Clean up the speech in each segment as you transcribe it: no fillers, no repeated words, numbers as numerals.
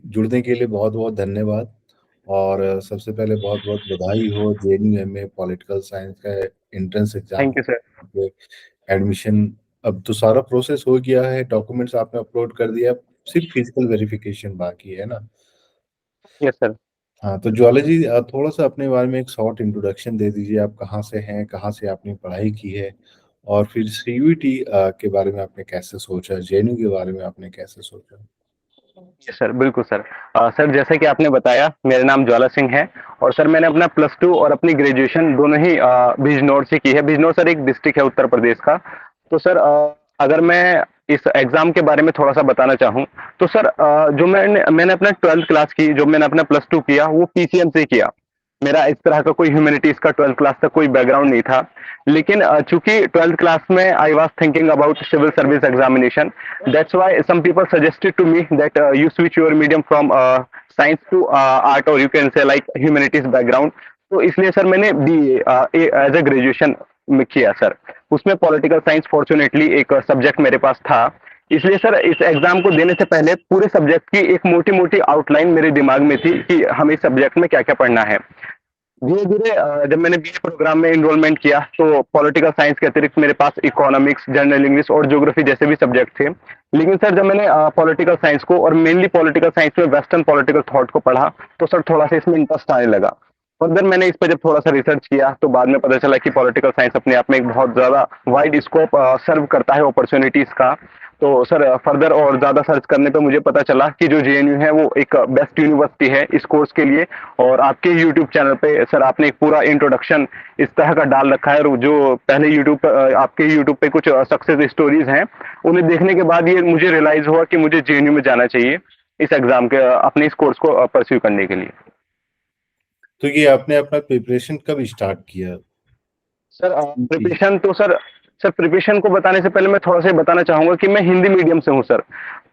जुड़ने के लिए बहुत-बहुत धन्यवाद। और सबसे पहले बहुत-बहुत बधाई हो जेएनयू एमए पॉलिटिकल साइंस का entrance exam thank you sir. पे एडमिशन। अब तो सारा प्रोसेस हो गया है, डॉक्यूमेंट्स आपने अपलोड कर दिया, सिर्फ फिजिकल वेरिफिकेशन बाकी है ना? Yes sir. हाँ, तो ज्वाला जी थोड़ा-सा अपने बारे में एक शॉर्ट इंट्रोडक्शन दे दीजिए। आप कहाँ से हैं, कहाँ से आपने पढ़ाई की है? और फिर सीयूईटी के बारे में आपने कैसे सोचा? जेएनयू के बारे में आपने कैसे सोचा? यस सर, बिल्कुल सर। सर जैसा कि आपने बताया, मेरा नाम ज्वाला सिंह है और सर मैंने अपना प्लस टू और अपनी ग्रेजुएशन दोनों ही बिजनौर से की है। बिजनौर सर एक डिस्ट्रिक्ट है उत्तर प्रदेश का। तो सर अगर मैं इस एग्जाम के बारे में थोड़ा सा बताना चाहूँ, तो सर जो मैंने मैंने अपना ट्वेल्थ क्लास की, जो मैंने अपना प्लस टू किया वो पीसीएम से किया। मेरा इस तरह का कोई ह्यूमैनिटीज का ट्वेल्थ क्लास तक कोई बैकग्राउंड नहीं था। लेकिन चूंकि ट्वेल्थ क्लास में I was thinking about civil service examination, that's why some people suggested to me that you switch your medium from science to art, और you can say like humanities background. तो इसलिए sir मैंने B as a graduation में किया sir. उसमें political science fortunately एक subject मेरे पास था। इसलिए सर इस एग्जाम को देने से पहले पूरे सब्जेक्ट की एक मोटी मोटी आउटलाइन मेरे दिमाग में थी कि हमें इस सब्जेक्ट में क्या क्या पढ़ना है। धीरे धीरे जब मैंने बीए प्रोग्राम में इनरोलमेंट किया, तो पॉलिटिकल साइंस के अतिरिक्त मेरे पास इकोनॉमिक्स, जनरल इंग्लिश और ज्योग्राफी जैसे भी सब्जेक्ट थे। लेकिन सर जब मैंने पॉलिटिकल साइंस को, और मेनली पॉलिटिकल साइंस में वेस्टर्न पॉलिटिकल थॉट को पढ़ा, तो सर थोड़ा सा इसमें इंटरेस्ट आने लगा। फर्दर मैंने इस पर जब थोड़ा सा रिसर्च किया, तो बाद में पता चला कि पॉलिटिकल साइंस अपने आप में एक बहुत ज्यादा वाइड स्कोप सर्व करता है अपॉर्चुनिटीज का। तो सर फर्दर और ज्यादा सर्च करने पे मुझे पता चला कि जो जेएनयू है वो एक बेस्ट यूनिवर्सिटी है इस कोर्स के लिए। और आपके यूट्यूब चैनल पे सर आपने एक पूरा इंट्रोडक्शन इस तरह का डाल रखा है, और जो पहले यूट्यूब आपके यूट्यूब पे कुछ सक्सेस स्टोरीज हैं, उन्हें देखने के बाद ये मुझे रियलाइज हुआ कि मुझे जेएनयू में जाना चाहिए इस एग्जाम के अपने इस कोर्स को परस्यू करने के लिए। तो ये आपने अपना प्रिपरेशन कब स्टार्ट किया? सर जी। प्रिपरेशन तो सर प्रिपरेशन को बताने से पहले मैं थोड़ा सा ये बताना चाहूंगा कि मैं हिंदी मीडियम से हूँ सर।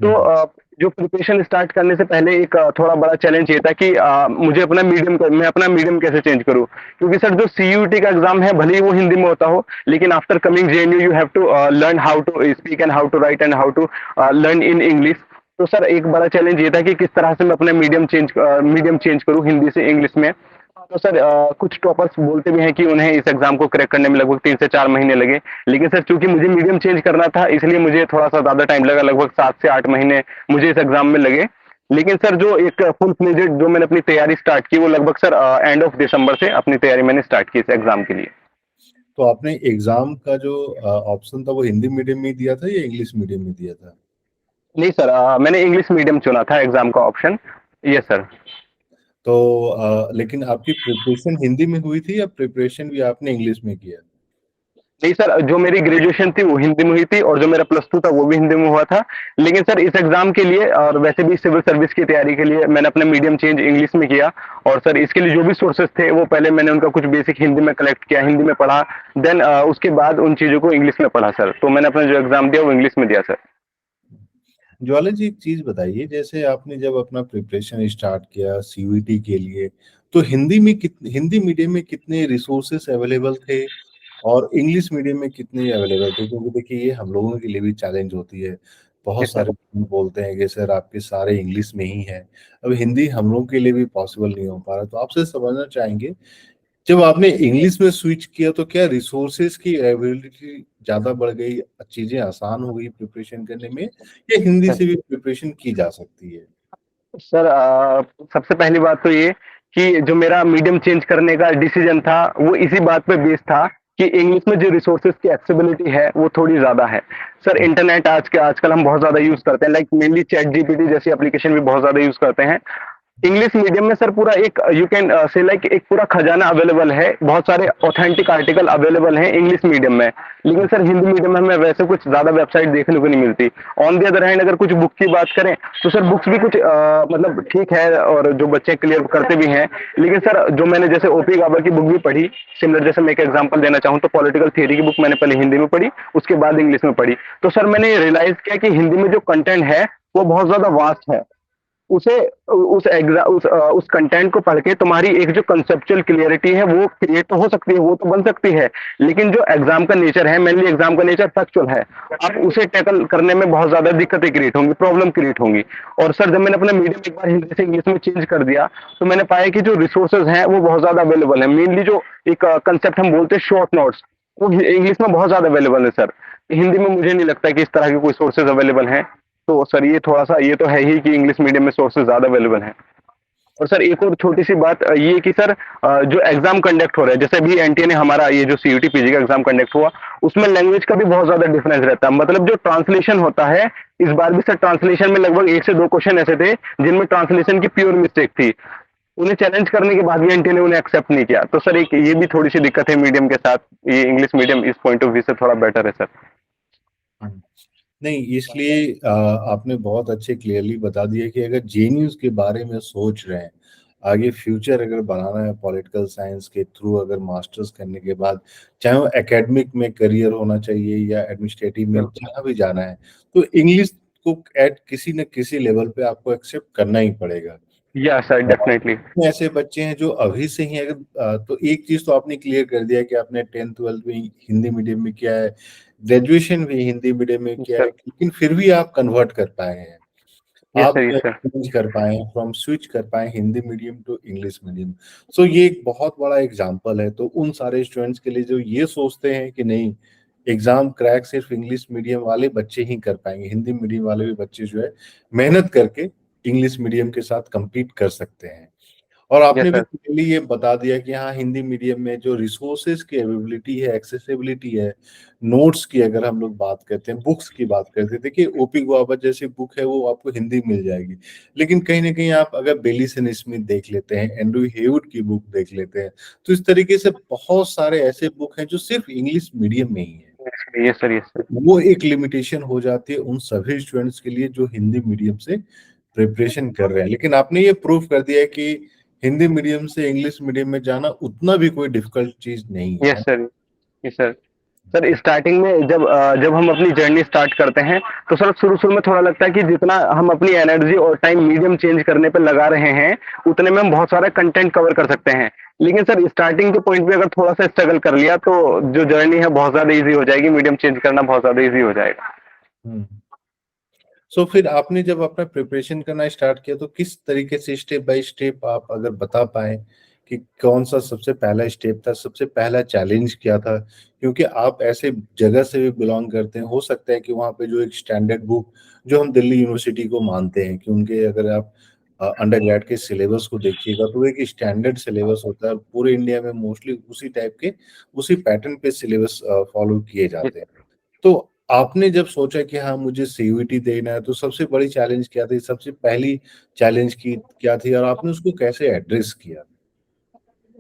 तो हम्म। जो प्रिपरेशन स्टार्ट करने से पहले एक थोड़ा बड़ा चैलेंज ये था कि मुझे अपना मीडियम, मैं अपना मीडियम कैसे चेंज करूँ। क्योंकि सर जो सीयूटी का एग्जाम है भले ही वो हिंदी में होता हो, लेकिन after coming JNU you have to learn how to speak and how to write and how to learn in English. तो सर एक बड़ा चैलेंज ये था कि किस तरह से मैं अपना मीडियम चेंज करूँ हिंदी से इंग्लिश में। तो सर कुछ टॉपर्स बोलते भी हैं कि उन्हें इस एग्जाम को क्रैक करने में लगभग 3 से 4 महीने लगे। लेकिन सर चूंकि मुझे मीडियम चेंज करना था, इसलिए मुझे थोड़ा सा ज्यादा टाइम लगा, लगभग 7 से 8 महीने मुझे इस एग्जाम में लगे। लेकिन सर जो एक फुल फ्लेजेड जो मैंने अपनी तैयारी स्टार्ट की, वो लगभग सर एंड ऑफ दिसंबर से अपनी तैयारी मैंने स्टार्ट की इस एग्जाम के लिए। तो आपने एग्जाम का जो ऑप्शन था वो हिंदी मीडियम में दिया था या इंग्लिश मीडियम में दिया था? नहीं सर, मैंने इंग्लिश मीडियम चुना था एग्जाम का ऑप्शन। Yes sir. तो लेकिन आपकी प्रिपरेशन हिंदी में हुई थी या प्रिपरेशन भी आपने इंग्लिश में किया? नहीं सर, जो मेरी ग्रेजुएशन थी वो हिंदी में हुई थी, और जो मेरा प्लस टू था वो भी हिंदी में हुआ था। लेकिन सर इस एग्जाम के लिए और वैसे भी सिविल सर्विस की तैयारी के लिए मैंने अपना मीडियम चेंज इंग्लिश में किया। और सर इसके लिए जो भी सोर्सेज थे वो पहले मैंने उनका कुछ बेसिक हिंदी में कलेक्ट किया, हिंदी में पढ़ा। देन उसके बाद उन चीजों को इंग्लिश में पढ़ा सर। तो मैंने अपना जो एग्जाम दिया वो इंग्लिश में दिया सर। ज्वाला जी एक चीज बताइए, जैसे आपने जब अपना प्रिपरेशन स्टार्ट किया सीयूईटी के लिए, तो हिंदी मीडियम में कितने रिसोर्सेस अवेलेबल थे और इंग्लिश मीडियम में कितने अवेलेबल थे? क्योंकि देखिए ये हम लोगों के लिए भी चैलेंज होती है। बहुत यस सर। सारे लोग बोलते हैं कि सर आपके सारे इंग्लिश में ही है। अब हिंदी हम लोगों के लिए भी पॉसिबल नहीं हो पा रहा, तो आपसे समझना चाहेंगे जब आपने इंग्लिश में स्विच किया तो क्या रिसोर्सेज की अवेलेबिलिटी ज्यादा बढ़ गई, चीजें आसान हो गई प्रिपरेशन करने में, या हिंदी सर से भी प्रिपरेशन की जा सकती है? सर सबसे पहली बात तो ये कि जो मेरा मीडियम चेंज करने का डिसीजन था वो इसी बात पे बेस्ड था कि इंग्लिश में जो रिसोर्सेज की एक्सेसिबिलिटी है वो थोड़ी ज्यादा है। सर इंटरनेट आजकल हम बहुत ज्यादा यूज करते हैं, लाइक मेनली चैट जीपीटी जैसी एप्लीकेशन भी बहुत ज्यादा यूज करते हैं। इंग्लिश मीडियम में सर पूरा एक यू कैन से लाइक एक पूरा खजाना अवेलेबल है, बहुत सारे ऑथेंटिक आर्टिकल अवेलेबल हैं इंग्लिश मीडियम में। लेकिन सर हिंदी मीडियम में हमें वैसे कुछ ज्यादा वेबसाइट देखने को नहीं मिलती। ऑन दी अदर हैंड अगर कुछ बुक की बात करें, तो सर बुक्स भी कुछ मतलब ठीक है, और जो बच्चे क्लियर करते भी हैं। लेकिन सर जो मैंने जैसे ओपी गाबर की बुक भी पढ़ी, सिमिलर, जैसे मैं एक एग्जांपल देना चाहूँ तो पॉलिटिकल थियरी की बुक मैंने पहले हिंदी में पढ़ी, उसके बाद इंग्लिश में पढ़ी। तो सर मैंने रियलाइज किया कि हिंदी में जो कंटेंट है वो बहुत ज्यादा वास्ट है। उसे उस कंटेंट को पढ़ के तुम्हारी एक जो कंसेप्चुअल क्लियरिटी है वो क्रिएट तो हो सकती है, वो तो बन सकती है, लेकिन जो एग्जाम का नेचर है, मेनली एग्जाम का नेचर फैक्चुअल है, अब उसे टैकल करने में बहुत ज्यादा दिक्कतें क्रिएट होंगी, प्रॉब्लम क्रिएट होंगी। और सर जब मैंने अपना मीडियम एक बार हिंदी से इंग्लिश में चेंज कर दिया, तो मैंने पाया कि जो रिसोर्सेज हैं वो बहुत ज्यादा अवेलेबल है। मेनली जो एक कंसेप्ट हम बोलते हैं शॉर्ट नोट्स, वो इंग्लिश में बहुत ज्यादा अवेलेबल है सर। हिंदी में मुझे नहीं लगता कि इस तरह के कोई सोर्सेज अवेलेबल हैं। तो सर ये थोड़ा सा ये तो है ही कि इंग्लिश मीडियम में सोर्सेज ज्यादा अवेलेबल हैं। और सर एक और छोटी सी बात ये कि सर जो एग्जाम कंडक्ट हो रहा है, जैसे अभी एनटीए ने हमारा ये जो सीयूटी पीजी का एग्जाम कंडक्ट हुआ, उसमें लैंग्वेज का भी बहुत ज्यादा डिफरेंस रहता है। मतलब जो ट्रांसलेशन होता है, इस बार भी सर ट्रांसलेशन में लगभग 1 से 2 क्वेश्चन ऐसे थे जिनमें ट्रांसलेशन की प्योर मिस्टेक थी। उन्हें चैलेंज करने के बाद भी एनटीए ने उन्हें एक्सेप्ट नहीं किया। तो सर एक ये भी थोड़ी सी दिक्कत है मीडियम के साथ। ये इंग्लिश मीडियम इस पॉइंट ऑफ व्यू से थोड़ा बेटर है सर। हम्म। नहीं, इसलिए आपने बहुत अच्छे क्लियरली बता दिया कि अगर जेन्यूज के बारे में सोच रहे हैं, आगे फ्यूचर अगर बनाना है पॉलिटिकल साइंस के थ्रू, अगर मास्टर्स करने के बाद, चाहे वो एकेडमिक में करियर होना चाहिए या एडमिनिस्ट्रेटिव में, जहाँ भी जाना है, तो इंग्लिश को एट किसी न किसी लेवल पे आपको एक्सेप्ट करना ही पड़ेगा। या सर डेफिनेटली। ऐसे बच्चे हैं जो अभी से ही, अगर तो एक चीज तो आपने क्लियर कर दिया कि आपने 10th 12th में हिंदी मीडियम में किया है, ग्रेजुएशन भी हिंदी मीडियम में किया है, सर लेकिन फिर भी आप कन्वर्ट कर पाए हैं, यस आप सर, यस सर। चेंज कर पाए हैं, फ्रॉम स्विच कर पाए Hindi medium to English medium. So ये एक बहुत बड़ा एग्जाम्पल है। तो उन सारे स्टूडेंट्स के लिए जो ये सोचते हैं कि नहीं, एग्जाम क्रैक सिर्फ इंग्लिश मीडियम वाले बच्चे ही कर पाएंगे, हिंदी मीडियम वाले भी बच्चे जो है मेहनत करके इंग्लिश मीडियम के साथ compete कर सकते हैं। और यस आपने भी सर। क्लियरली ये बता दिया कि हाँ, हिंदी मीडियम में जो रिसोर्सेज की अवेलेबिलिटी है, एक्सेसिबिलिटी है, नोट्स की अगर हम लोग बात करते हैं, बुक्स की बात करते हैं, देखिए ओपी गुआबा जैसी बुक है वो आपको हिंदी मिल जाएगी, लेकिन कहीं ना कहीं आप अगर बेलीसन स्मिथ देख लेते हैं, एंड्रू हेवुड की बुक देख लेते हैं, तो इस तरीके से बहुत सारे ऐसे बुक हैं जो सिर्फ इंग्लिश मीडियम में ही है। Yes sir, yes sir. वो एक लिमिटेशन हो जाती है उन सभी स्टूडेंट्स के लिए जो हिंदी मीडियम से प्रिपरेशन कर रहे हैं। लेकिन आपने ये प्रूव कर दिया है कि हिंदी मीडियम से इंग्लिश मीडियम में जाना उतना भी कोई डिफिकल्ट चीज नहीं यस है। Sir, yes sir. Sir starting में जब हम अपनी जर्नी स्टार्ट करते हैं, तो सर शुरू-शुरू में थोड़ा लगता है कि जितना हम अपनी एनर्जी और टाइम मीडियम चेंज करने पे लगा रहे हैं, उतने में हम बहुत सारा कंटेंट कवर कर सकते हैं। लेकिन सर स्टार्टिंग के पॉइंट पे अगर थोड़ा-सा स्ट्रगल कर लिया, तो जो जर्नी है बहुत ज़्यादा ईज़ी हो जाएगी, मीडियम चेंज करना बहुत ज़्यादा ईज़ी हो जाएगा। हम्म। सो फिर आपने जब अपना प्रिपरेशन करना स्टार्ट किया तो किस तरीके से स्टेप बाय स्टेप आप अगर बता पाए कि कौन सा सबसे पहला स्टेप था, सबसे पहला चैलेंज क्या था? क्योंकि आप ऐसे जगह से भी बिलोंग करते हैं, हो सकता है कि वहाँ पे जो एक स्टैंडर्ड बुक जो हम दिल्ली यूनिवर्सिटी को मानते हैं कि उनके, अगर आप अंडर ग्रेड के सिलेबस को देखिएगा तो वो एक स्टैंडर्ड सिलेबस होता है, पूरे इंडिया में मोस्टली उसी टाइप के, उसी पैटर्न पे सिलेबस फॉलो किए जी, जाते हैं। तो आपने जब सोचा कि हाँ, मुझे सीयूईटी देना है, तो सबसे बड़ी चैलेंज क्या थी? सबसे पहली चैलेंज की क्या थी और आपने उसको कैसे एड्रेस किया?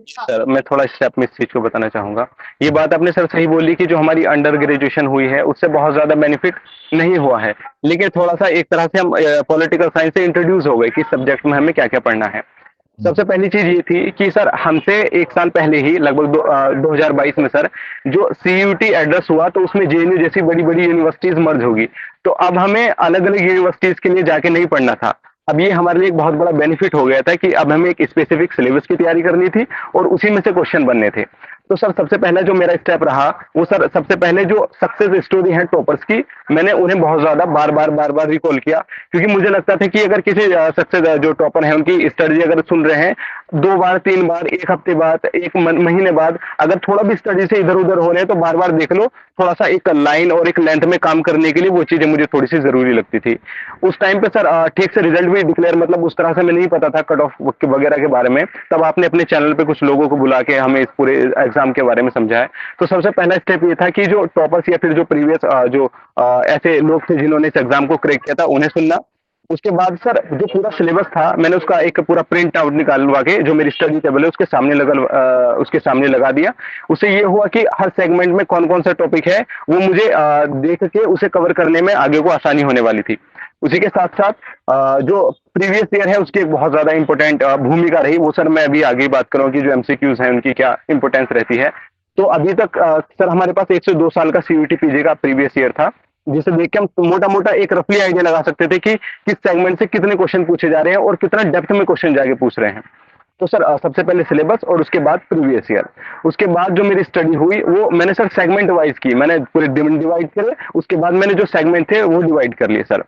सर मैं थोड़ा स्टेप में इस चीज़ को बताना चाहूँगा। ये बात आपने सर सही बोली कि जो हमारी अंडर ग्रेजुएशन हुई है, उससे बहुत ज़्यादा बेनिफिट नहीं हुआ है। लेकिन थोड़ा-सा एक तरह से हम पॉलिटिकल साइंस से इंट्रोड्यूस हो गए कि सब्जेक्ट में हमें क्या-क्या पढ़ना है। हुँ, सबसे पहली चीज़ ये थी कि सर हमसे 1 साल पहले ही लगभग 2022 में सर जो सीयूईटी एड्रेस हुआ, तो उसमें जेएनयू जैसी बड़ी-बड़ी यूनिवर्सिटीज़ मर्ज होगी। तो अब हमें अलग-अलग यूनिवर्सिटीज़ के लिए जाके नहीं पढ़ना था। अब ये हमारे लिए एक बहुत बड़ा बेनिफिट हो गया था कि अब हमें एक स्पेसिफिक सिलेबस की तैयारी करनी थी और उसी में से क्वेश्चन बनने थे। तो सर सबसे पहला जो मेरा स्टेप रहा, वो सर सबसे पहले जो सक्सेस स्टोरी है टॉपर्स की, मैंने उन्हें बहुत ज़्यादा बार-बार रिकॉल किया, क्योंकि मुझे लगता था कि अगर किसी सक्सेस जो टॉपर है उनकी स्टडी अगर सुन रहे हैं 2 बार, 3 बार, 1 हफ्ते बाद, 1 महीने बाद, अगर थोड़ा भी स्टडी से इधर-उधर हो रहे हैं तो बार-बार देख लो, थोड़ा-सा एक लाइन और एक लेंथ में काम करने के लिए वो चीज़ें मुझे थोड़ी-सी ज़रूरी लगती थी। उस टाइम पे सर ठीक से रिजल्ट भी डिक्लेयर, मतलब उस तरह से हमें नहीं पता था कट ऑफ वगैरह के बारे में। तब आपने अपने चैनल पे कुछ लोगों को बुला के हमें इस पूरे एग्जाम के बारे में समझाया। तो सबसे पहला स्टेप ये था कि जो टॉपर्स या फिर जो प्रीवियस ऐसे लोग थे जिन्होंने इस एग्जाम को क्रैक किया था, उन्हें सुनना। उसके बाद सर जो पूरा सिलेबस था, मैंने उसका एक पूरा प्रिंट आउट निकालवा के जो मेरी स्टडी टेबल है उसके सामने लगा दिया। उससे ये हुआ कि हर सेगमेंट में कौन-कौन सा टॉपिक है, वो मुझे देख के उसे कवर करने में आगे को आसानी होने वाली थी। उसी के साथ-साथ जो प्रीवियस ईयर है उसकी एक बहुत ज़्यादा इम्पोर्टेंट भूमिका रही। वो सर मैं अभी आगे बात करूँ कि जो एमसीक्यूज़ हैं उनकी क्या इम्पोर्टेंस रहती है। तो अभी तक सर हमारे पास 1 से 2 साल का सीयूईटी पीजी का प्रीवियस ईयर था। जिसे देख के हम मोटा मोटा एक रफली आइडिया लगा सकते थे कि किस सेगमेंट से कितने क्वेश्चन पूछे जा रहे हैं और कितना डेप्थ में क्वेश्चन जाके पूछ रहे हैं। तो सर सबसे पहले सिलेबस और उसके बाद प्रीवियस ईयर, उसके बाद जो मेरी स्टडी हुई वो मैंने सर सेगमेंट वाइज की, मैंने पूरे डिवाइड करे, उसके बाद मैंने जो सेगमेंट थे वो डिवाइड कर लिए सर।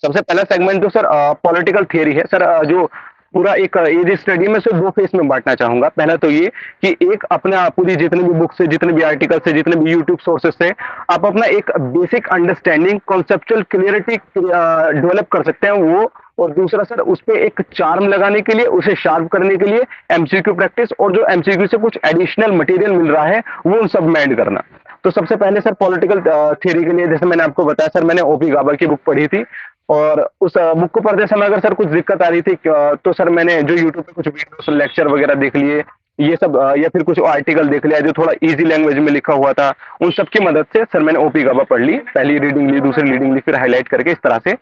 सबसे पहला सेगमेंट जो सर पॉलिटिकल थियरी है सर, जो पूरा एक ये स्टडी में से दो फेस में बांटना चाहूंगा। पहला तो ये कि एक अपना पूरी जितने भी बुक्स है, जितने भी आर्टिकल है, जितने भी यूट्यूब सोर्सेस से आप अपना एक basic understanding, conceptual clarity develop कर सकते हैं वो। और दूसरा सर उस पे एक चार्म लगाने के लिए, उसे शार्प करने के लिए एमसीक्यू प्रैक्टिस, और जो एमसीक्यू से कुछ एडिशनल मटेरियल मिल रहा है वो उन सब में ऐड करना। तो सबसे पहले सर पॉलिटिकल थियरी के लिए, जैसे मैंने आपको बताया सर, मैंने ओपी गाबा की बुक पढ़ी थी, और उस बुक को पढ़ते समय अगर सर कुछ दिक्कत आ रही थी तो सर मैंने जो यूट्यूब पे कुछ वीडियोस, लेक्चर वगैरह देख लिए, ये सब या फिर कुछ आर्टिकल देख लिया जो थोड़ा इजी लैंग्वेज में लिखा हुआ था, उन सब की मदद से सर मैंने ओपी गाबा पढ़ ली, पहली रीडिंग ली, दूसरी रीडिंग ली, फिर हाईलाइट करके इस तरह से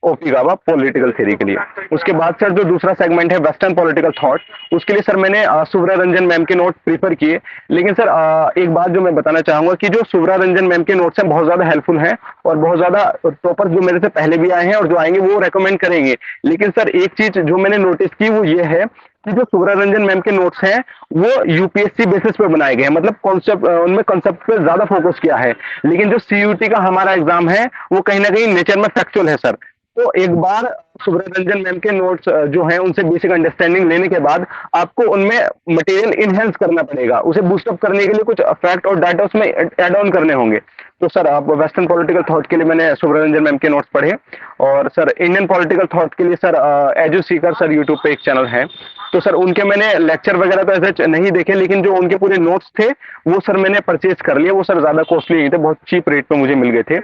ओपी गाबा पॉलिटिकल थ्योरी के लिए। उसके बाद सर जो दूसरा सेगमेंट है वेस्टर्न पॉलिटिकल थॉट, उसके लिए सर मैंने सुवरा रंजन मैम के नोट प्रीफर किए। लेकिन सर एक बात जो मैं बताना चाहूंगा कि जो सुवरा रंजन मैम के नोट्स हैं बहुत ज्यादा हेल्पफुल हैं, और बहुत ज्यादा टॉपर्स जो मेरे से पहले भी आए हैं और जो आएंगे वो रेकमेंड करेंगे। लेकिन सर एक चीज जो मैंने नोटिस की वो ये है कि जो सुवरा रंजन मैम के नोट्स हैं वो यूपीएससी बेसिस पे बनाए गए हैं, मतलब कॉन्सेप्ट, उनमें कॉन्सेप्ट पे ज्यादा फोकस किया है। लेकिन जो सीयूटी का हमारा एग्जाम है वो कहीं ना कहीं नेचर में फैक्चुअल है सर। तो एक बार सुब्रत रंजन मैम के नोट्स जो हैं उनसे बेसिक अंडरस्टैंडिंग लेने के बाद आपको उनमें मटेरियल इनहेंस करना पड़ेगा, उसे बूस्टअप करने के लिए कुछ फैक्ट और डाटा उसमें ऐड ऑन करने होंगे। तो सर आप वेस्टर्न पॉलिटिकल थॉट के लिए मैंने सुब्रत रंजन मैम के नोट्स पढ़े। और सर इंडियन पॉलिटिकल थॉट के लिए sir edu Sikar sir YouTube पे एक चैनल है, तो सर उनके मैंने लेक्चर वगैरह तो ऐसे नहीं देखे, लेकिन जो उनके पूरे नोट्स थे वो सर मैंने परचेज कर लिए। वो सर ज्यादा कॉस्टली नहीं थे, बहुत चीप रेट पे मुझे मिल गए थे।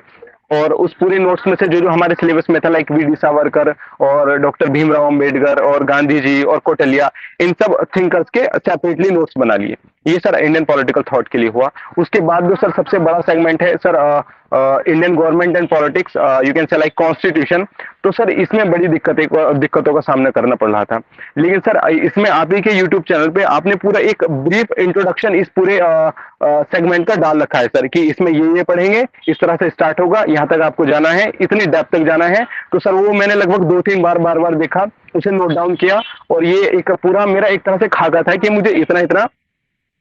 और उस पूरे नोट्स में से जो जो हमारे सिलेबस में था, लाइक वी डी सावरकर और डॉक्टर भीमराव अंबेडकर और गांधी जी और कोटलिया, इन सब थिंकर्स के सेपरेटली नोट्स बना लिए। ये सर इंडियन पॉलिटिकल थॉट के लिए हुआ। उसके बाद जो सर सबसे बड़ा सेगमेंट है sir Indian government and politics, you can say like constitution. तो सर इसमें बड़ी दिक्कतों का सामना करना पड़ रहा था। लेकिन सर इसमें आप ही के यूट्यूब चैनल पे आपने पूरा एक ब्रीफ इंट्रोडक्शन इस पूरे सेगमेंट का डाल रखा है सर, कि इसमें ये पढ़ेंगे, इस तरह से स्टार्ट होगा, यहाँ तक आपको जाना है, इतनी डेप्थ तक जाना है। तो सर वो मैंने लगभग 2-3 बार देखा, उसे नोट डाउन किया, और ये एक पूरा मेरा एक तरह से खाका था कि मुझे इतना इतना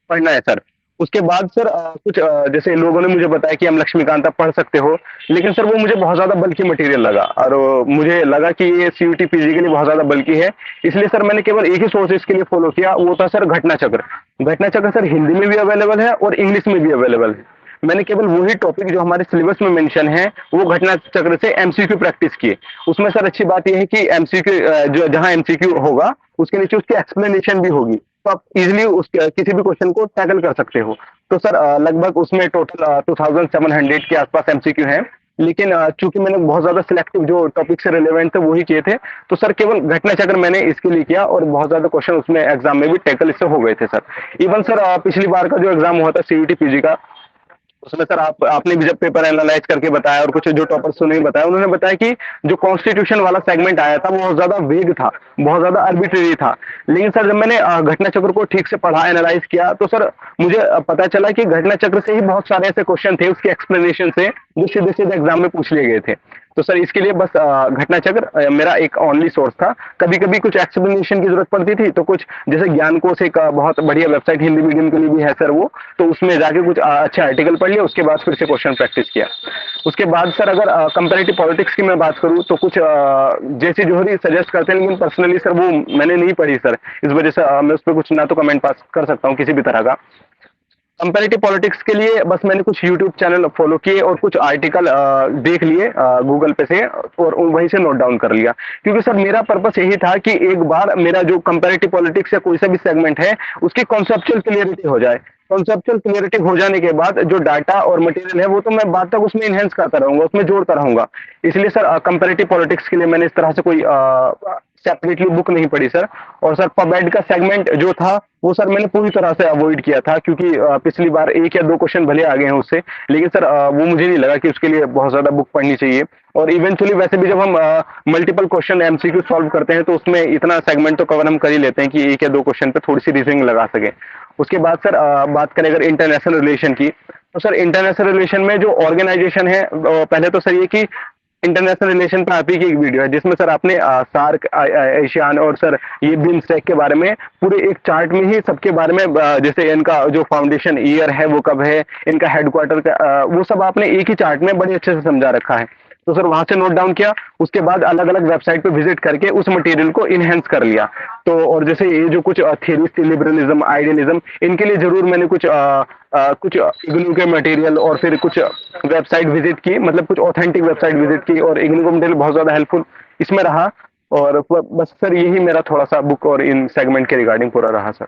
पढ़ना है सर। उसके बाद सर कुछ जैसे लोगों ने मुझे बताया कि हम लक्ष्मीकांत आप पढ़ सकते हो, लेकिन सर वो मुझे बहुत ज्यादा बल्कि मटेरियल लगा, और मुझे लगा कि ये सीयूटी पीजी के लिए बहुत ज्यादा बल्कि है। इसलिए सर मैंने केवल एक ही सोर्स इसके लिए फॉलो किया, वो था सर घटना चक्र। घटना चक्र सर हिंदी में भी अवेलेबल है और इंग्लिश में भी अवेलेबल है। मैंने केवल वही टॉपिक जो हमारे सिलेबस में मेंशन है वो घटना चक्र से एमसीक्यू प्रैक्टिस किए। उसमें सर अच्छी बात यह है कि एमसीक्यू जो जहां एमसीक्यू होगा उसके नीचे उसकी एक्सप्लेनेशन भी होगी, तो आप इजिली उस किसी भी क्वेश्चन को टैकल कर सकते हो। तो सर लगभग उसमें टोटल 2700 के आसपास एमसीक्यू हैं। लेकिन चूंकि मैंने बहुत ज्यादा सिलेक्टिव जो टॉपिक से रिलेवेंट थे वही किए थे, तो सर केवल घटना चक्र मैंने इसके लिए किया, और बहुत ज्यादा क्वेश्चन उसमें एग्जाम में भी टैकल इससे हो गए थे सर। इवन सर पिछली बार का जो एग्जाम हुआ था सीयूटी पीजी का, उसमें सर आपने भी जब पेपर एनालाइज करके बताया और कुछ जो टॉपर्स ने बताया, उन्होंने बताया कि जो कॉन्स्टिट्यूशन वाला सेगमेंट आया था वो बहुत ज्यादा वेग था, बहुत ज्यादा आर्बिट्रेरी था। लेकिन सर जब मैंने घटना चक्र को ठीक से पढ़ा, एनालाइज किया, तो सर मुझे पता चला कि घटना चक्र से ही बहुत सारे ऐसे क्वेश्चन थे उसके एक्सप्लेनेशन से जो सीधे सीधे एग्जाम में पूछ लिए गए थे। तो सर इसके लिए बस घटना चक्र मेरा एक ओनली सोर्स था। कभी कभी कुछ एक्सप्लेनेशन की जरूरत पड़ती थी, तो कुछ जैसे ज्ञान कोश एक बहुत बढ़िया वेबसाइट हिंदी मीडियम के लिए भी है सर वो, तो उसमें जाके कुछ अच्छे आर्टिकल पढ़ लिया, उसके बाद फिर से क्वेश्चन प्रैक्टिस किया। उसके बाद सर अगर कंपैरेटिव पॉलिटिक्स की मैं बात करूं तो कुछ जैसी जोहरी सजेस्ट करते हैं, लेकिन पर्सनली सर वो मैंने नहीं पढ़ी सर, इस वजह से मैं उस पर कुछ ना तो कमेंट पास कर सकता हूँ किसी भी तरह का। कंपैरेटिव पॉलिटिक्स के लिए बस मैंने कुछ यूट्यूब चैनल फॉलो किए और कुछ आर्टिकल देख लिए गूगल पे से, और वहीं से नोट डाउन कर लिया। क्योंकि सर मेरा पर्पस यही था कि एक बार मेरा जो कंपैरेटिव पॉलिटिक्स या कोई सा भी सेगमेंट है उसकी कॉन्सेप्चुअल क्लियरिटी हो जाए। कॉन्सेप्चुअल क्लियरिटी हो जाने के बाद जो डाटा और मटेरियल है वो तो मैं बाद तक उसमें इनहेंस करता रहूंगा, उसमें जोड़ता रहूंगा। इसलिए सर कंपैरेटिव पॉलिटिक्स के लिए मैंने इस तरह से कोई सेपरेटली बुक नहीं पढ़ी सर। और सर पबमेड का सेगमेंट जो था वो सर मैंने पूरी तरह से अवॉइड किया था, क्योंकि पिछली बार 1 या 2 क्वेश्चन भले आ गए हैं उससे, लेकिन सर वो मुझे नहीं लगा कि उसके लिए बहुत ज्यादा बुक पढ़नी चाहिए। और इवेंचुअली वैसे भी जब हम मल्टीपल क्वेश्चन एमसीक्यू सॉल्व करते हैं तो उसमें इतना सेगमेंट तो कवर हम कर ही लेते हैं कि 1 या 2 क्वेश्चन पे थोड़ी सी रीजनिंग लगा सके। उसके बाद सर बात करें अगर इंटरनेशनल रिलेशन की, तो सर इंटरनेशनल रिलेशन में जो ऑर्गेनाइजेशन है, पहले तो सर ये कि इंटरनेशनल रिलेशन पे आप ही की एक वीडियो है जिसमें सर आपने सार्क, एशियान और सर ये बिम्स्टेक के बारे में पूरे एक चार्ट में ही सबके बारे में, जैसे इनका जो फाउंडेशन ईयर है वो कब है, इनका हेडक्वार्टर का, वो सब आपने एक ही चार्ट में बड़े अच्छे से समझा रखा है। तो सर वहां से नोट डाउन किया, उसके बाद अलग अलग वेबसाइट पे विजिट करके उस मटेरियल को इनहेंस कर लिया। तो और जैसे ये जो कुछ थ्योरीज थी, लिबरलिज्म, आइडियलिज्म, इनके लिए जरूर मैंने कुछ इग्नू के मटेरियल और फिर कुछ वेबसाइट विजिट की, मतलब कुछ ऑथेंटिक वेबसाइट विजिट की, और इग्नू का मटेरियल बहुत ज्यादा हेल्पफुल इसमें रहा। और बस सर यही मेरा थोड़ा सा बुक और इन सेगमेंट के रिगार्डिंग पूरा रहा सर।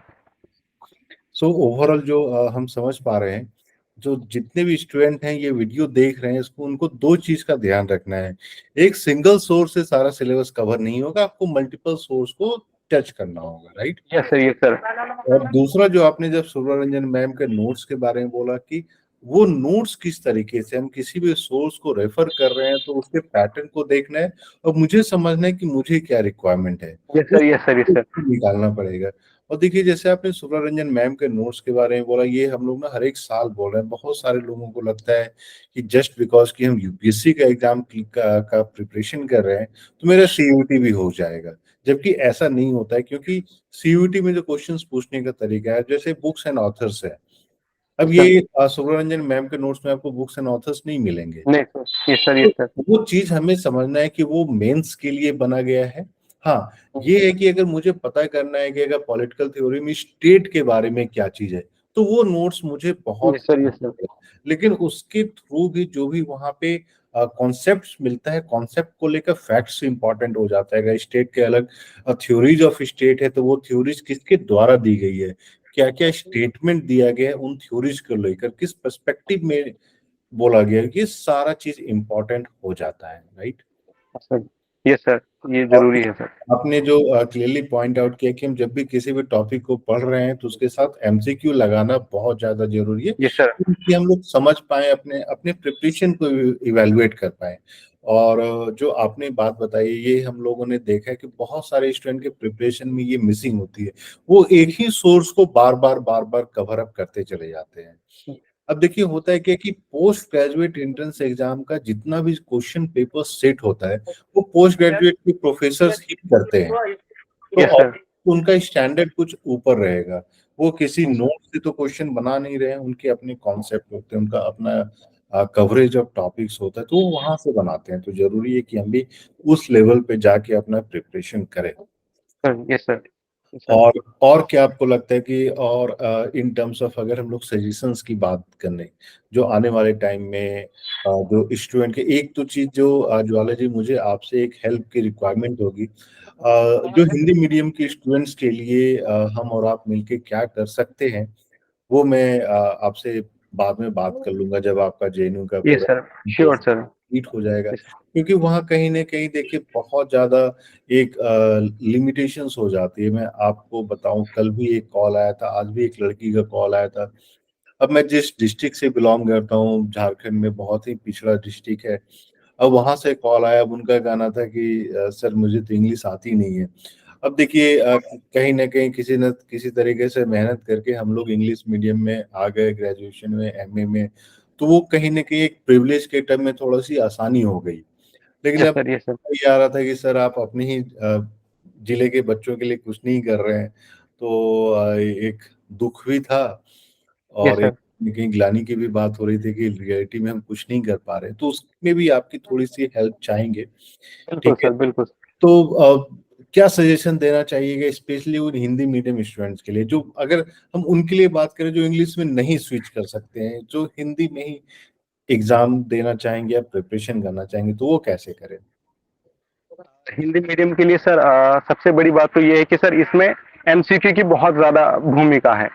सो ओवरऑल जो हम समझ पा रहे हैं, जो जितने भी स्टूडेंट हैं ये वीडियो देख रहे हैं, इसको उनको दो चीज का ध्यान रखना है। एक, सिंगल सोर्स से सारा सिलेबस कवर नहीं होगा, आपको मल्टीपल सोर्स को टच करना होगा, right. Yes sir, yes sir. और दूसरा, जो आपने जब सुब्रा रंजन मैम के नोट्स के बारे में बोला कि वो नोट्स किस तरीके से हम किसी भी सोर्स को रेफर कर रहे हैं, तो उसके पैटर्न को देखना है और मुझे समझना है कि मुझे क्या रिक्वायरमेंट है, यस उस sir, yes sir, yes sir. निकालना पड़ेगा। और देखिए, जैसे आपने सुब्रा रंजन मैम के नोट्स के बारे में बोला, ये हम लोग ना हर एक साल बोल रहे हैं। बहुत सारे लोगों को लगता है कि जस्ट बिकॉज कि हम यूपीएससी का एग्जाम का प्रिपरेशन कर रहे हैं तो मेरा सीयूटी भी हो जाएगा, जबकि ऐसा नहीं होता है। क्योंकि सीयूटी में जो क्वेश्चंस पूछने का तरीका है, जैसे बुक्स एंड ऑथर्स है, अब सर, ये सुब्रा रंजन मैम के नोट्स में आपको बुक्स एंड ऑथर्स नहीं मिलेंगे। नहीं सर, यस सर, तो यस सर। वो चीज हमें समझना है कि वो मेंस के लिए बना गया है। हाँ, ये है कि अगर मुझे पता करना है कि अगर पॉलिटिकल थ्योरी में स्टेट के बारे में क्या चीज है, तो वो नोट्स मुझे बहुत, यस सर, यस सर। लेकिन उसके थ्रू भी जो भी वहां पे कॉन्सेप्ट मिलता है, कॉन्सेप्ट को लेकर फैक्ट्स इंपॉर्टेंट हो जाता है। अगर स्टेट के अलग थ्योरीज ऑफ स्टेट है, तो वो थ्योरीज किसके द्वारा दी गई है, क्या क्या स्टेटमेंट दिया गया है उन थ्योरीज को लेकर, किस पर्सपेक्टिव में बोला गया है, ये सारा चीज इंपॉर्टेंट हो जाता है, राइट। सर, यस सर, ये और जरूरी है सर। आपने जो क्लियरली पॉइंट आउट किया कि हम जब भी किसी भी टॉपिक को पढ़ रहे हैं तो उसके साथ एमसीक्यू लगाना बहुत ज्यादा जरूरी है, यस सर। कि हम लोग समझ पाए, अपने अपने प्रिपरेशन को इवेलुएट कर पाए। और जो आपने बात बताई, ये हम लोगों ने देखा है कि बहुत सारे स्टूडेंट के प्रिपरेशन में ये मिसिंग होती है। वो एक ही सोर्स को बार बार कवर अप करते चले जाते हैं। अब देखिए, होता है क्या कि पोस्ट ग्रेजुएट एंट्रेंस एग्जाम का जितना भी क्वेश्चन पेपर सेट होता है, वो पोस्ट ग्रेजुएट के प्रोफेसर ही करते हैं। तो यस सर। उनका स्टैंडर्ड कुछ ऊपर रहेगा। वो किसी नोट से तो क्वेश्चन बना नहीं रहे हैं, उनके अपने कॉन्सेप्ट होते हैं, उनका अपना कवरेज ऑफ टॉपिक्स होता है, तो वो वहां से बनाते हैं। तो जरूरी है कि हम भी उस लेवल पे जाके अपना प्रिपरेशन करें। Sir, yes sir, yes sir. और क्या आपको लगता है कि और इन टर्म्स ऑफ अगर हम लोग सजेशंस की बात करें, जो आने वाले टाइम में जो स्टूडेंट के, एक तो चीज जो ज्वाला जी, मुझे आपसे एक हेल्प की रिक्वायरमेंट होगी। जो हिंदी मीडियम के स्टूडेंट्स के लिए हम और आप मिलके क्या कर सकते हैं, वो मैं आपसे बाद में बात कर लूंगा, जब आपका जेएनयू का यस पूरा सर, श्योर सर। कंप्लीट हो जाएगा। क्योंकि वहाँ कहीं ना कहीं देखिए बहुत ज्यादा एक लिमिटेशंस हो जाती है। मैं आपको बताऊं, कल भी एक कॉल आया था, आज भी एक लड़की का कॉल आया था। अब मैं जिस डिस्ट्रिक्ट से बिलोंग करता हूँ, झारखंड में बहुत ही पिछड़ा डिस्ट्रिक्ट है। अब वहां से कॉल आया, अब उनका कहना था कि सर मुझे तो इंग्लिश आती नहीं है। अब देखिए, कहीं ना कहीं किसी न किसी तरीके से मेहनत करके हम लोग इंग्लिश मीडियम में आ गए, ग्रेजुएशन में, एमए में, तो वो कहीं ना कहीं एक प्रिविलेज के टर्म में थोड़ा सी आसानी हो गई। लेकिन यस अब सर, यस सर। ये आ रहा था कि सर आप अपने ही जिले के बच्चों के लिए कुछ नहीं कर रहे हैं, तो एक दुख भी था, यस और एक सर, कहीं ग्लानि की भी बात हो रही थी कि रियलिटी में हम कुछ नहीं कर पा रहे, तो उसमें भी आपकी थोड़ी सी हेल्प चाहेंगे। बिल्कुल ठीक है, सर, बिल्कुल। तो क्या सजेशन देना चाहिएगा स्पेशली उन हिंदी मीडियम स्टूडेंट्स के लिए, जो अगर हम उनके लिए बात करें जो इंग्लिश में नहीं स्विच कर सकते हैं, जो हिंदी में ही एग्जाम देना चाहेंगे या प्रिपरेशन करना चाहेंगे, तो वो कैसे करें। हिंदी मीडियम के लिए सर सबसे बड़ी बात तो ये है कि सर इसमें एमसीक्यू की बहुत ज्यादा भूमिका है।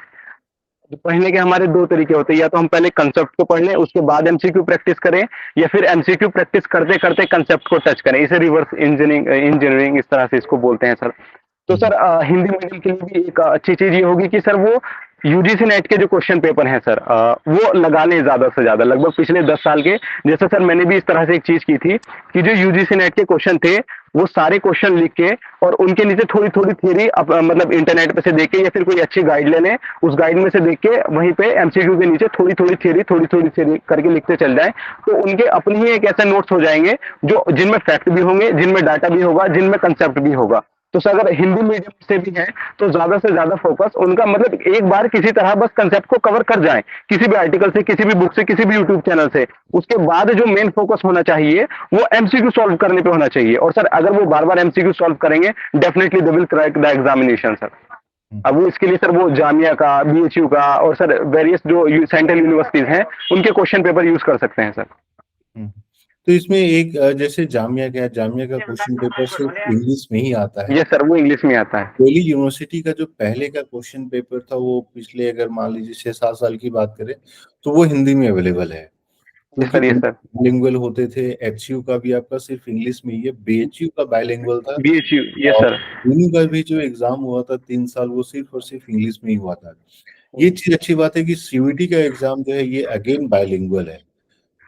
तो पढ़ने के हमारे दो तरीके होते हैं, या तो हम पहले कंसेप्ट को पढ़ लें उसके बाद एमसीक्यू प्रैक्टिस करें, या फिर एमसीक्यू प्रैक्टिस करते करते कंसेप्ट को टच करें। इसे रिवर्स इंजीनियरिंग इंजीनियरिंग इस तरह से इसको बोलते हैं सर। तो हम्म। सर हिंदी मीडियम के लिए भी एक अच्छी चीज ये होगी कि सर वो यूजीसी नेट के जो क्वेश्चन पेपर हैं सर, वो लगा लें ज़्यादा से ज़्यादा, लगभग पिछले 10 साल के। जैसे सर मैंने भी इस तरह से एक चीज़ की थी कि जो यूजीसी नेट के क्वेश्चन थे, वो सारे क्वेश्चन लिख के और उनके नीचे थोड़ी-थोड़ी थ्योरी मतलब इंटरनेट पे से देख के या फिर कोई अच्छी गाइड ले लें, उस गाइड में से देख के वहीं पे एमसीक्यू के नीचे थोड़ी-थोड़ी थ्योरी करके लिखते चल जाएँ, तो उनके अपने ही एक ऐसे नोट्स हो जाएँगे जो जिनमें फैक्ट भी होंगे, जिनमें डाटा भी होगा, जिनमें कांसेप्ट भी होगा। तो सर अगर हिंदी मीडियम से भी है तो ज्यादा से ज्यादा फोकस उनका मतलब एक बार किसी तरह बस कंसेप्ट को कवर कर जाएं, किसी भी आर्टिकल से, किसी भी बुक से, किसी भी यूट्यूब चैनल से। उसके बाद जो मेन फोकस होना चाहिए वो एमसीक्यू सॉल्व करने पे होना चाहिए। और सर अगर वो बार बार एमसीक्यू सॉल्व करेंगे, definitely they will crack the examination sir. अब वो इसके लिए सर वो जामिया का, बीएचयू का और सर वेरियस जो सेंट्रल यूनिवर्सिटीज हैं उनके क्वेश्चन पेपर यूज कर सकते हैं सर। हम्म। तो इसमें एक जैसे जामिया का क्वेश्चन पेपर सिर्फ इंग्लिश में ही आता है। ये सर वो इंग्लिश में आता है। दिल्ली यूनिवर्सिटी का जो पहले का क्वेश्चन पेपर था वो पिछले अगर मान लीजिए 6-7 साल की बात करें तो वो हिंदी में अवेलेबल है, ये क्योंकि सर, ये सर बाइलिंगुअल होते थे। एचयू का भी आपका सिर्फ इंग्लिश में ही है, बीएचयू का बाइलिंगुअल था। बीएचयू, ये और सर दोनों का भी जो एग्जाम हुआ था 3 साल, वो सिर्फ और सिर्फ इंग्लिश में ही हुआ था। ये चीज अच्छी बात है कि सीयूईटी का एग्जाम जो है ये अगेन बाइलिंगुअल है।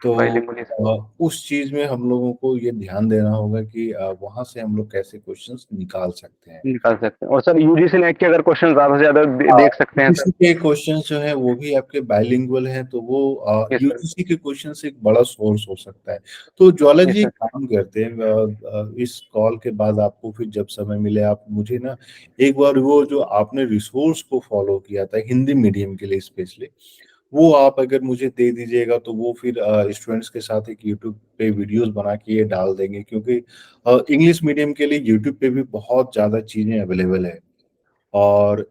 तो बाइलिंगुअल उस चीज में हम लोगों को ये ध्यान देना होगा कि वहां से हम लोग कैसे क्वेश्चंस निकाल सकते हैं। निकाल सकते हैं। और सर यूजीसी नेट के अगर क्वेश्चन ज्यादा से ज्यादा देख सकते हैं यूजीसी सर। के क्वेश्चंस जो है वो भी आपके बाइलिंगुअल हैं, तो वो यस सर, यूजीसी के क्वेश्चन से एक बड़ा सोर्स हो सकता है। तो ज्वाला यस जी एक सर, काम करते हैं, इस कॉल के बाद आपको फिर जब समय मिले आप मुझे ना एक बार वो जो आपने रिसोर्स को फॉलो किया था हिंदी मीडियम के लिए स्पेशली, वो आप अगर मुझे दे दीजिएगा तो वो फिर स्टूडेंट्स के साथ एक यूट्यूब पे वीडियोस बना के ये डाल देंगे, क्योंकि इंग्लिश मीडियम के लिए यूट्यूब पे भी बहुत ज़्यादा चीज़ें अवेलेबल है। और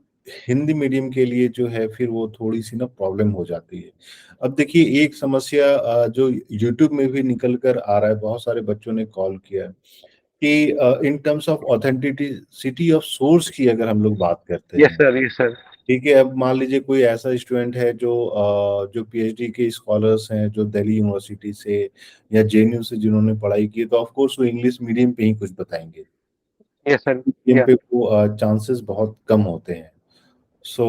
हिंदी मीडियम के लिए जो है फिर वो थोड़ी-सी ना प्रॉब्लम हो जाती है। अब देखिए एक समस्या जो यूट्यूब में भी निकल कर आ रहा है, बहुत सारे बच्चों ने कॉल किया है कि in terms of authenticity of source की अगर हम लोग बात करते यस हैं, सर, यस सर, ठीक है, अब मान लीजिए कोई ऐसा स्टूडेंट है जो पीएचडी के स्कॉलर्स हैं, जो दिल्ली यूनिवर्सिटी से या जेएनयू से जिन्होंने पढ़ाई की है, तो ऑफ कोर्स वो इंग्लिश मीडियम पे ही कुछ बताएँगे। यस सर, मीडियम या पे वो चांसेस बहुत कम होते हैं। सो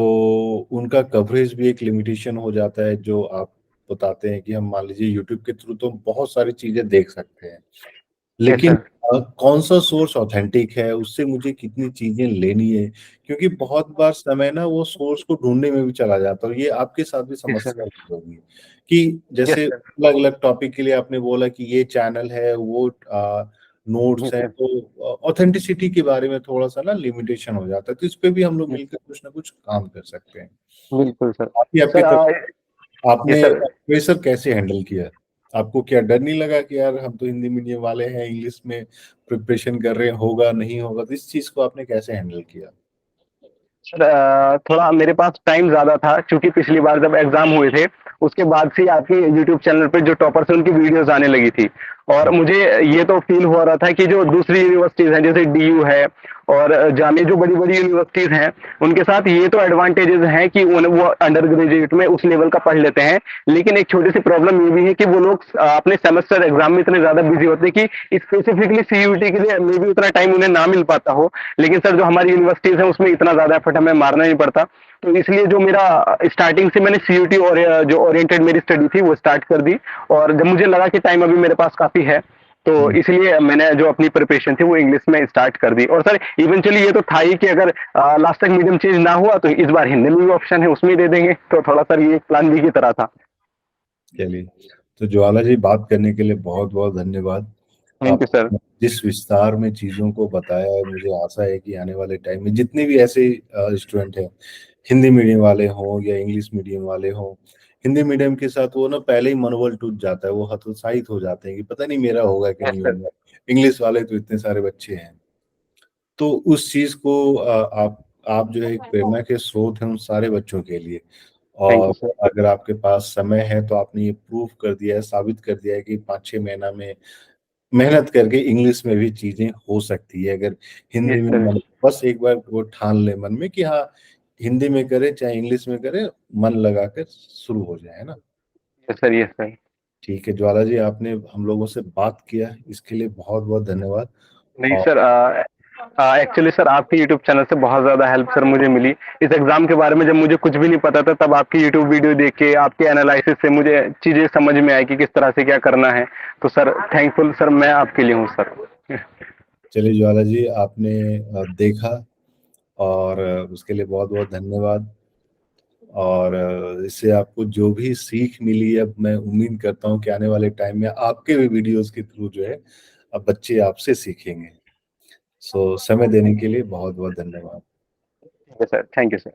उनका कवरेज भी एक लिमिटेशन हो जाता है, जो आप बताते हैं कि हम मान लीजिए यूट्यूब के थ्रू तो बहुत सारी चीज़ें देख सकते हैं। यस लेकिन सर, कौन-सा सोर्स ऑथेंटिक है, उससे मुझे कितनी चीज़ें लेनी है, क्योंकि बहुत बार समय ना वो सोर्स को ढूँढने में भी चला जाता है और ये आपके साथ भी यस सर, समस्या होगी कि यस जैसे सर, अलग-अलग टॉपिक के लिए आपने बोला कि ये चैनल है, वो नोट्स यस हैं, सर, तो ऑथेंटिसिटी के बारे में थोड़ा-सा ना लिमिटेशन हो जाता है, तो इस पे भी हम लोग यस मिलकर कुछ ना कुछ काम कर सकते हैं। बिल्कुल सर। बाकी आपकी सर तरफ यस आपने सर, प्रेशर कैसे हैंडल किया? आपको क्या डर नहीं लगा कि यार हम तो हिंदी मीडियम वाले हैं, इंग्लिश में प्रिपरेशन कर रहे हैं, होगा, नहीं होगा? तो इस चीज़ को आपने कैसे हैंडल किया? सर थोड़ा मेरे पास टाइम ज़्यादा था क्योंकि पिछली बार जब एग्ज़ाम हुए थे, उसके बाद से ही आपके यूट्यूब चैनल पे जो टॉपर्स हैं उनकी वीडियोज़ आने लगी थी। और हुँ, मुझे ये तो फ़ील हो रहा था कि जो दूसरी यूनिवर्सिटीज़ हैं जैसे डीयू है और जामिया, जो बड़ी-बड़ी यूनिवर्सिटीज़ हैं, उनके साथ ये तो एडवांटेजेज़ हैं कि वो अंडर ग्रेजुएट में उस लेवल का पढ़ लेते हैं। लेकिन एक छोटी-सी प्रॉब्लम ये भी है कि वो लोग अपने सेमेस्टर एग्ज़ाम में इतने ज़्यादा बिज़ी होते हैं कि स्पेसिफिकली सीयूईटी के लिए मे बी उतना टाइम उन्हें ना मिल पाता हो। लेकिन सर जो हमारी यूनिवर्सिटीज़ हैं उसमें इतना ज़्यादा एफर्ट हमें मारना नहीं पड़ता। तो इसलिए जो मेरा स्टार्टिंग से मैंने सीयूटी और जो ओरिएंटेड मेरी स्टडी थी वो स्टार्ट कर दी। और जब मुझे लगा कि टाइम अभी मेरे पास काफ़ी है, तो हुँ। इसलिए मैंने जो अपनी प्रिपरेशन थी वो इंग्लिश में स्टार्ट कर दी। और सर इवेंचुअली ये तो था ही कि अगर लास्ट तक मीडियम चेंज ना हुआ तो इस बार हिंदी में भी ऑप्शन है, उसमें ही दे देंगे। तो थोड़ा सर ये एक प्लान बी की तरह था। चलिए, तो ज्वाला जी बात करने के लिए बहुत-बहुत धन्यवाद। Thank you sir. आपने जिस विस्तार में चीज़ों को बताया है, मुझे आशा है कि आने वाले टाइम में जितने भी ऐसे स्टूडेंट हैं, हिंदी मीडियम वाले हों या इंग्लिश मीडियम वाले हों, हिंदी मीडियम के साथ वो ना पहले ही मनोबल टूट जाता है, वो हतोत्साहित हो जाते हैं कि पता नहीं मेरा होगा कि यस नहीं सर, होगा, इंग्लिश वाले तो इतने सारे बच्चे हैं। तो उस चीज़ को आप जो है एक प्रेरणा के स्रोत हैं उन सारे बच्चों के लिए। थैंक यू और सर। अगर आपके पास समय है तो आपने ये प्रूव कर दिया है, साबित कर दिया है कि 5-6 महीना में मेहनत करके इंग्लिश में भी चीज़ें हो सकती है। अगर हिंदी यस में सर, मन बस एक बार वो ठान लें मन में कि हाँ, हिंदी में करें चाहे इंग्लिश में करें, मन लगाकर शुरू हो जाए, है ना? Yes sir, yes sir. ठीक है, ज्वाला जी आपने हम लोगों से बात किया, इसके लिए बहुत-बहुत धन्यवाद। नहीं और सर, एक्चुअली सर आपके यूट्यूब चैनल से बहुत ज़्यादा हेल्प सर मुझे मिली। इस एग्ज़ाम के बारे में जब मुझे कुछ भी नहीं पता था, तब आपकी यूट्यूब वीडियो देख के, आपके एनालिसिस से मुझे चीज़ें समझ में आई कि किस तरह से क्या करना है। तो सर थैंकफुल सर मैं आपके लिए हूँ सर। चलिए ज्वाला जी, आपने देखा, और उसके लिए बहुत बहुत धन्यवाद। और इससे आपको जो भी सीख मिली, अब मैं उम्मीद करता हूँ कि आने वाले टाइम में आपके भी वीडियोस के थ्रू जो है अब बच्चे आपसे सीखेंगे। सो समय देने के लिए बहुत बहुत धन्यवाद। ठीक है सर, थैंक यू सर।